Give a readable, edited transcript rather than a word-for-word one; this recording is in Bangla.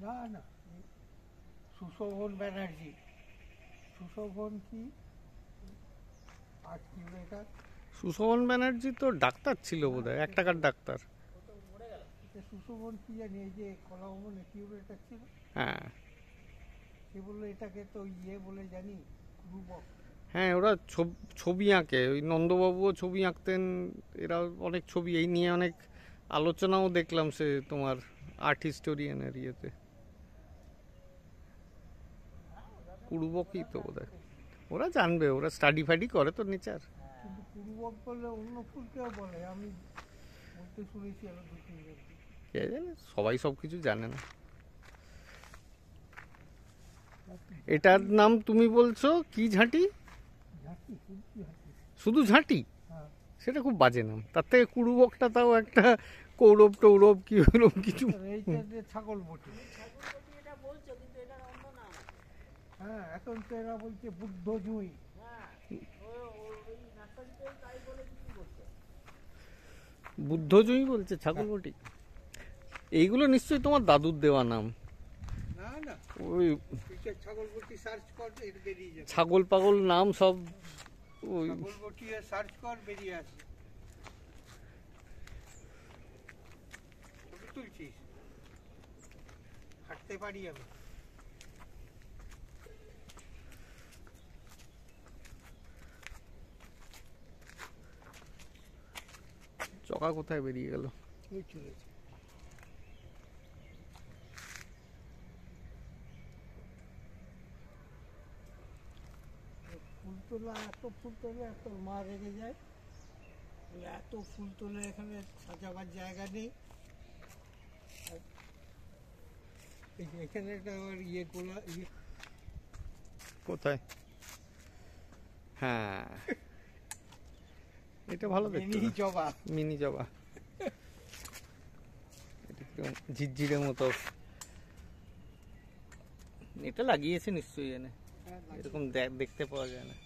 না না, সুশোভন ব্যানার্জি। সুশোভন কি আর কি এটা? সুশোভন ব্যানার্জি তো ডাক্তার ছিল বোধহয়, 1 টাকার ডাক্তার। সুশোভন কি জানি, এই যে কলাভবনে কিউরেটার ছিল, হ্যাঁ সে বললো এটাকে তো ইয়ে বলে জানি, রূপক। হ্যাঁ, ওরা ছবি আঁকে, ওই নন্দবাবুও ছবি আঁকতেন। এরা অনেক ছবি এই নিয়ে অনেক আলোচনাও দেখলাম, সে তোমার আর্ট হিস্টোরিয়ানের ইয়েতে। পূর্বকই তো বোধহয়। ওরা জানবে, ওরা স্টাডি ফাডি করে তো নেচার। কিন্তু পূর্বক বললে অন্য ফুলকেও বলে, আমি বলতে শুনেছি আরো 2-3 জন। কে জানে, সবাই সব কিছু জানে না। এটার নাম তুমি বলছো কি ঝাঁটি? ঝাঁটি, সূর্যি ঝাঁটি। শুধু ঝাঁটি? হ্যাঁ। সেটা খুব বাজে নাম। তার থেকে কুড়ুবকটা তাও একটা কৌরব টৌরব কি ওরকম কিছু। এইটা যে ছাগল বটি। হ্যাঁ, এখন তো এরা বলছে বুদ্ধ জুঁই। বুদ্ধজয়ী বলছে ছাগল বটি। এইগুলো নিশ্চয়ই তোমার দাদুর দেওয়া নাম। না না, ওই ছাগল বটি সার্চ কর, এর বেরিয়ে যাবে। ছাগল পাগল নাম সব। ওই ছাগল বটি সার্চ কর, বেরিয়ে আসে। ছবি তুলছিস? হাঁটতে পারি আমি। চকা কোথায় বেরিয়ে গেল? ওই চলেছে। ফুল তোলা, এত ফুল তোলে, এত মা রেগে যায়। এত ফুল তোলে, এখানে সাজাবার জায়গা নেই। এখানে একটা আবার ইয়ে গোলা, ইয়ে কোথায়? হ্যাঁ, এটা ভালো দেখতে। মিনি জবা। মিনি জবা। এটা কিরকম ঝিরঝিরের মতো। এটা লাগিয়েছে নিশ্চয়ই এনে, এরকম দেখতে পাওয়া যায় না।